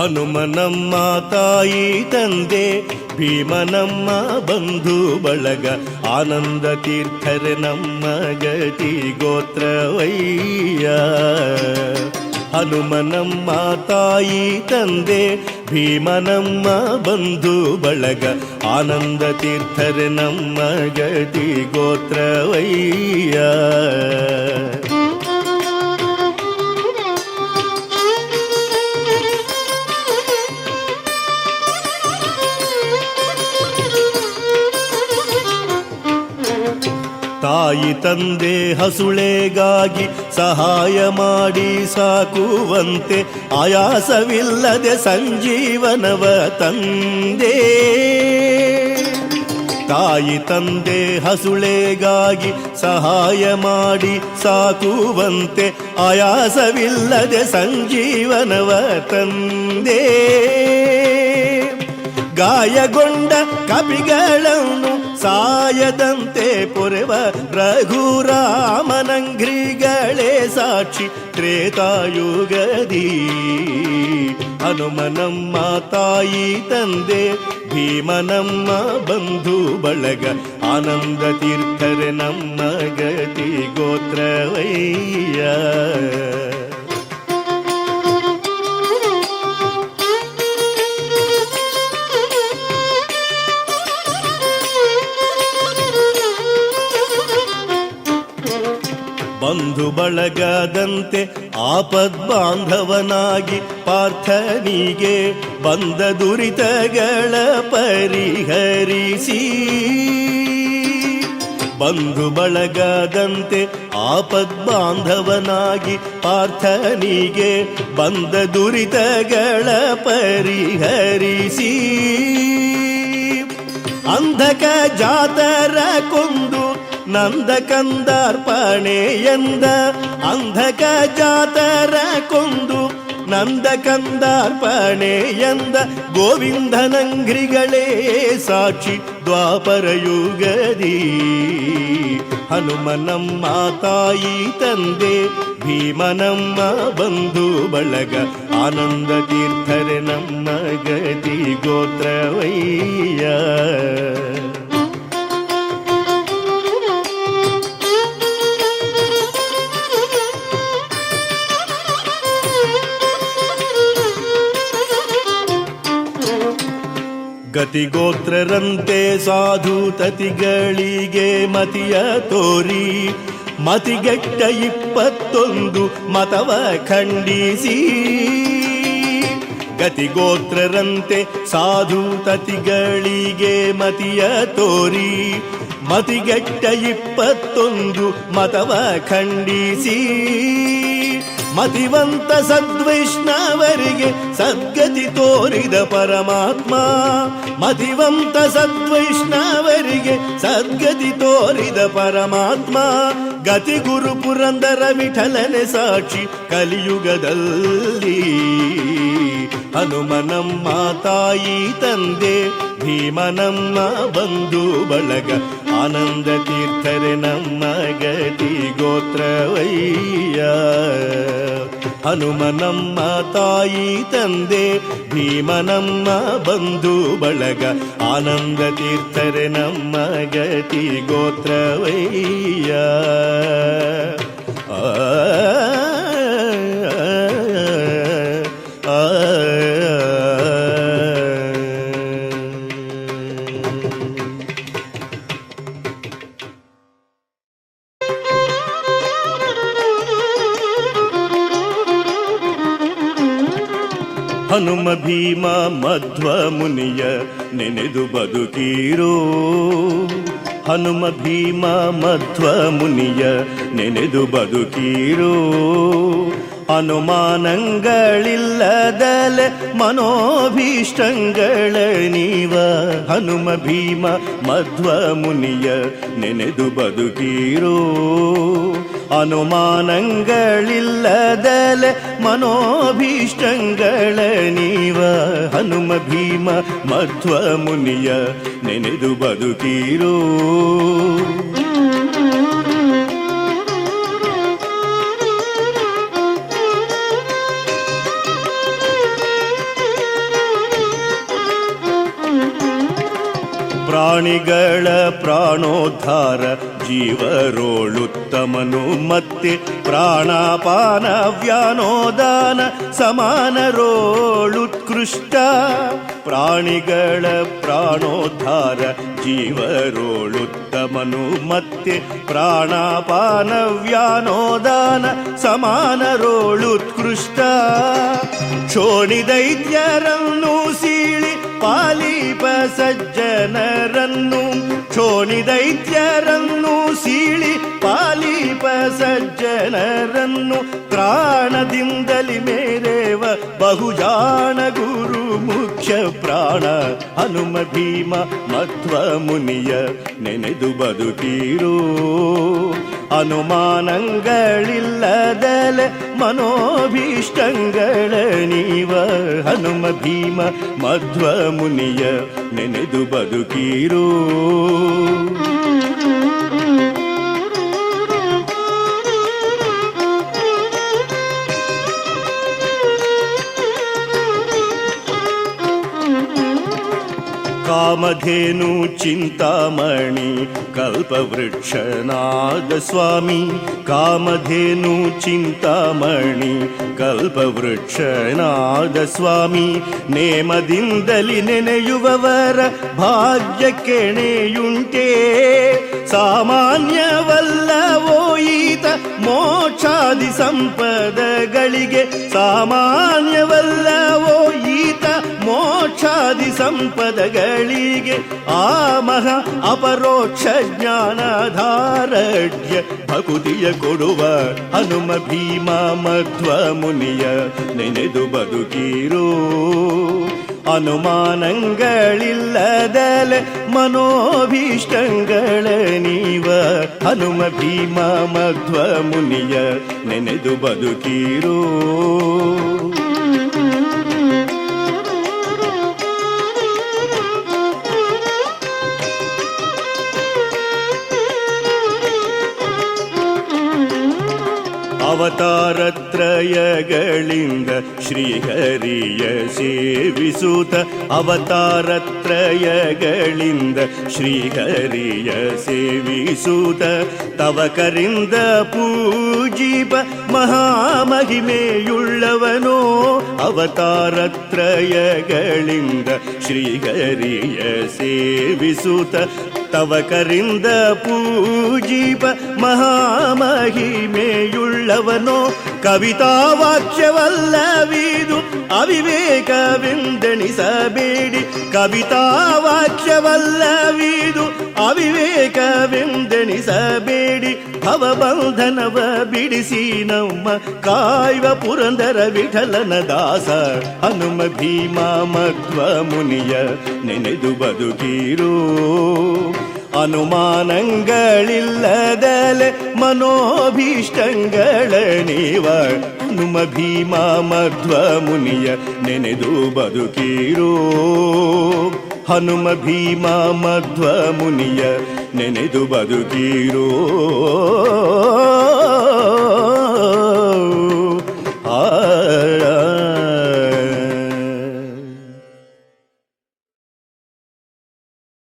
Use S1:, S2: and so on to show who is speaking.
S1: ಹನುಮನಮ್ಮ ತಾಯಿ ತಂದೆ ಭೀಮನಮ್ಮ ಬಂಧು ಬಳಗ ಆನಂದ ತೀರ್ಥರೆ ನಮ್ಮ ಗತಿ ಗೋತ್ರವಯ್ಯ. ಹನುಮನಮ್ಮ ತಾಯಿ ತಂದೆ ಭೀಮನಮ್ಮ ಬಂಧು ಬಳಗ ಆನಂದ ತೀರ್ಥರೆ ನಮ್ಮ ಗತಿ ಗೋತ್ರವಯ್ಯ. ತಾಯಿ ತಂದೆ ಹಸುಳೆಗಾಗಿ ಸಹಾಯ ಮಾಡಿ ಸಾಕುವಂತೆ ಆಯಾಸವಿಲ್ಲದೆ ಸಂಜೀವನವ ತಂದೆ. ತಾಯಿ ತಂದೆ ಹಸುಳೆಗಾಗಿ ಸಹಾಯ ಮಾಡಿ ಸಾಕುವಂತೆ ಆಯಾಸವಿಲ್ಲದೆ ಸಂಜೀವನವ ತಂದೆ. ಗಾಯಗೊಂಡ ಕಪಿಗಳನ್ನು ಸಾಯದಂತೆ ಪೊರೆವ ರಘುರಾಮನಂಗ್ರಿಗಳೇ ಸಾಕ್ಷಿ ತ್ರೇತಾಯುಗದಿ. ಹನುಮನಮ್ಮ ತಾಯಿ ತಂದೆ ಭೀಮನಮ್ಮ ಬಂಧು ಬಳಗ ಆನಂದ ತೀರ್ಥರೆ ನಮ್ಮ ಗತಿ ಗೋತ್ರವಯ್ಯ. ಬಂಧು ಬಳಗದಂತೆ ಆಪದ್ಬಾಂಧವನಾಗಿ ಪಾರ್ಥನಿಗೆ ಬಂದ ದುರಿತಗಳ ಪರಿಹರಿಸಿ. ಬಂಧು ಬಳಗದಂತೆ ಆಪದ್ಬಾಂಧವನಾಗಿ ಪಾರ್ಥನಿಗೆ ಬಂದ ದುರಿತಗಳ ಪರಿಹರಿಸಿ. ಅಂಧಕ ಜಾತರ ಕೊಂದು ನಂದ ಕಂದಾರ್ಪಣೆ ಎಂದ. ಅಂಧಕ ಜಾತರ ಕೊಂದು ನಂದ ಕಂದಾರ್ಪಣೆ ಎಂದ ಗೋವಿಂದನಂಗ್ರಿಗಳೇ ಸಾಕ್ಷಿ ದ್ವಾಪರಯುಗದಿ. ಹನುಮನಮ್ಮ ತಾಯಿ ತಂದೆ ಭೀಮನಮ್ಮ ಬಂಧು ಬಳಗ ಆನಂದ ತೀರ್ಥರೆ ನಮ್ಮ ಗತಿ ಗೋತ್ರವಯ್ಯ. ಗತಿಗೋತ್ರರಂತೆ ಸಾಧು ತತಿಗಳಿಗೆ ಮತಿಯ ತೋರಿ ಮತಿಗೆಟ್ಟ 21 ಮತವ ಖಂಡಿಸಿ. ಗತಿಗೋತ್ರರಂತೆ ಸಾಧು ತತಿಗಳಿಗೆ ಮತಿಯ ತೋರಿ ಮತಿಗೆಟ್ಟ 21 ಮತವ ಖಂಡಿಸಿ. ಮತಿವಂತ ಸದ್ವೈಷ್ಣವರಿಗೆ ಸದ್ಗತಿ ತೋರಿದ ಪರಮಾತ್ಮ. ಮತಿವಂತ ಸದ್ವೈಷ್ಣವರಿಗೆ ಸದ್ಗತಿ ತೋರಿದ ಪರಮಾತ್ಮ. ಗತಿ ಗುರು ಪುರಂದರ ವಿಠಲನೆ ಸಾಕ್ಷಿ ಕಲಿಯುಗದಲ್ಲಿ. ಹನುಮನಮ್ಮ ತಾಯಿ ತಂದೆ ಭೀಮನಮ್ಮ ಬಂಧು ಬಳಗ ಆನಂದ ತೀರ್ಥರೆ ನಮ್ಮ ಗತಿ ಗೋತ್ರವಯ್ಯ. ಹನುಮನಮ್ಮ ತಾಯಿ ತಂದೆ ಭೀಮನಮ್ಮ ಬಂಧು ಬಳಗ ಆನಂದ ತೀರ್ಥರೆ ನಮ್ಮ ಗತಿ ಗೋತ್ರವಯ್ಯ. ಹನುಮ ಭೀಮ ಮಧ್ವ ಮುನಿಯ ನೆನೆದು ಬದುಕೀರೋ. ಹನುಮ ಭೀಮ ಮಧ್ವ ಮುನಿಯ ನೆನೆದು ಬದುಕೀರೋ. ಅನುಮಾನಗಳಿಲ್ಲದಲೆ ಮನೋಭೀಷ್ಟಂಗಳ ನೀವ. ಹನುಮ ಭೀಮ ಮಧ್ವ ಮುನಿಯ ನೆನೆದು ಬದುಕೀರೋ. ಅನುಮಾನಗಳಿಲ್ಲದಲೆ ಮನೋಭೀಷ್ಟಂಗಳ ನೀವ. ಹನುಮ ಭೀಮ ಮಧ್ವ ಮುನಿಯ ನೆನೆದು ಬದುಕೀರೋ. ಪ್ರಾಣಿಗಳ ಪ್ರಾಣೋದ್ಧಾರ ಜೀವರೋಳುತ್ತಮನು ಮತ್ತೆ ಪ್ರಾಣಾಪಾನ ವ್ಯಾನೋದಾನ ಸಮಾನರೋಳುತ್ಕೃಷ್ಟ. ಪ್ರಾಣಿಗಳ ಪ್ರಾಣೋದ್ಧಾರ ಜೀವರೋಳುತ್ತಮನು ಮತ್ತೆ ಪ್ರಾಣಾಪಾನ ವ್ಯಾನೋದಾನ ಸಮಾನರೋಳುತ್ಕೃಷ್ಟ. ಕ್ಷೋಣಿದೈತ್ಯರನ್ನು ಸೀಳಿ ಪಾಲಿಪ ಸಜ್ಜನರನ್ನು, ಕ್ಷೋಣಿದೈತ್ಯರನ್ನು ಸೀಳಿ ಪಾಲಿಪ ಸಜ್ಜನರನ್ನು ತ್ರಾಣದಿಂದಲಿ ಮೇರೆವ ಬಹುಜಾಣ ಗುರು ಮುಖ್ಯ ಪ್ರಾಣ. ಹನುಮ ಭೀಮ ಮಧ್ವ ಮುನಿಯ ನೆನೆದು ಬದುಕಿರೋ, ಅನುಮಾನಗಳಿಲ್ಲದಲೆ ಮನೋಭೀಷ್ಟಗಳ ನೀವ. ಹನುಮ ಭೀಮ ಮಧ್ವ ಮುನಿಯ ನೆನೆದು ಬದುಕಿರೋ. ಕಾಮಧೇನು ಚಿಂತಾಮಣಿ ಕಲ್ಪವೃಕ್ಷನಾದ ಸ್ವಾಮಿ. ಕಾಮಧೇನು ಚಿಂತಾಮಣಿ ಕಲ್ಪವೃಕ್ಷನಾದ ಸ್ವಾಮಿ. ನೇಮದಿಂದಲಿ ನೆನೆಯುವವರ ಭಾಗ್ಯಕ್ಕೆಣೆಯುಂಟೇ. ಸಾಮಾನ್ಯವಲ್ಲವೋ ಈತ ಮೋಕ್ಷಾದಿ ಸಂಪದಗಳಿಗೆ. ಸಾಮಾನ್ಯವಲ್ಲವೋ ಈತ ಮೋಕ್ಷಾದಿ ಸಂಪದಗಳಿಗೆ. ಆ ಮಹಾ ಅಪರೋಕ್ಷ ಜ್ಞಾನಧಾರಡ್ಯ ಭಕುತಿಯ ಕೊಡುವ ಹನುಮ ಭೀಮ ಮಧ್ವ ಮುನಿಯ ನೆನೆದು ಬದುಕಿರೋ. ಅನುಮಾನಗಳಿಲ್ಲದಲೆ ಮನೋಭೀಷ್ಟಗಳ ನೀವ. ಹನುಮ ಭೀಮ ಮಧ್ವ ಮುನಿಯ ನೆನೆದು ಬದುಕಿರೋ. ಅವತಾರತ್ರಯಗಳಿಂದ ಶ್ರೀಹರಿಯ ಸೇವಿಸುತ್ತ. ಅವತಾರತ್ರಯಗಳಿಂದ ಶ್ರೀಹರಿಯ ಸೇವಿಸುತ್ತ. ತವಕರಿಂದ ಪೂಜಿಪ ಮಹಾಮಹಿಮೆಯುಳ್ಳವನೋ. ಅವತಾರತ್ರಯಗಳಿಂದ ಶ್ರೀಹರಿಯ ಸೇವಿಸುತ್ತ. ತವಕರಿಂದ ಪೂಜಿಪ ಮಹಾಮಹಿಮೆಯುಳ್ಳವನೋ. ಕವಿತಾವಾಕ್ಯವಲ್ಲವಿದು ಅವಿವೇಕವೆಂದೆಣಿಸಬೇಡಿ. ಕವಿತಾವಾಕ್ಯವಲ್ಲವಿದು ಅವಿವೇಕವೆಂದೆಣಿಸಬೇಡಿ. ಭವಬಂಧನವ ಬಿಡಿಸಿ ನಮ್ಮ ಕಾಯ್ವ ಪುರಂದರ ವಿಠಲನ ದಾಸ. ಹನುಮ ಭೀಮ ಮಧ್ವ ಮುನಿಯ ನೆನೆದು ಬದುಕಿರೋ. ಅನುಮಾನಗಳಿಲ್ಲದಲೆ ಮನೋಭೀಷ್ಟಗಳ ನೀವ. ಹನುಮ ಭೀಮ ಮಧ್ವ ಮುನಿಯ ನೆನೆದು ಬದುಕಿರೋ. ಹನುಮ ಭೀಮ ಮಧ್ವ ಮುನಿಯ ನೆನೆದು ಬದುಕಿರೋ.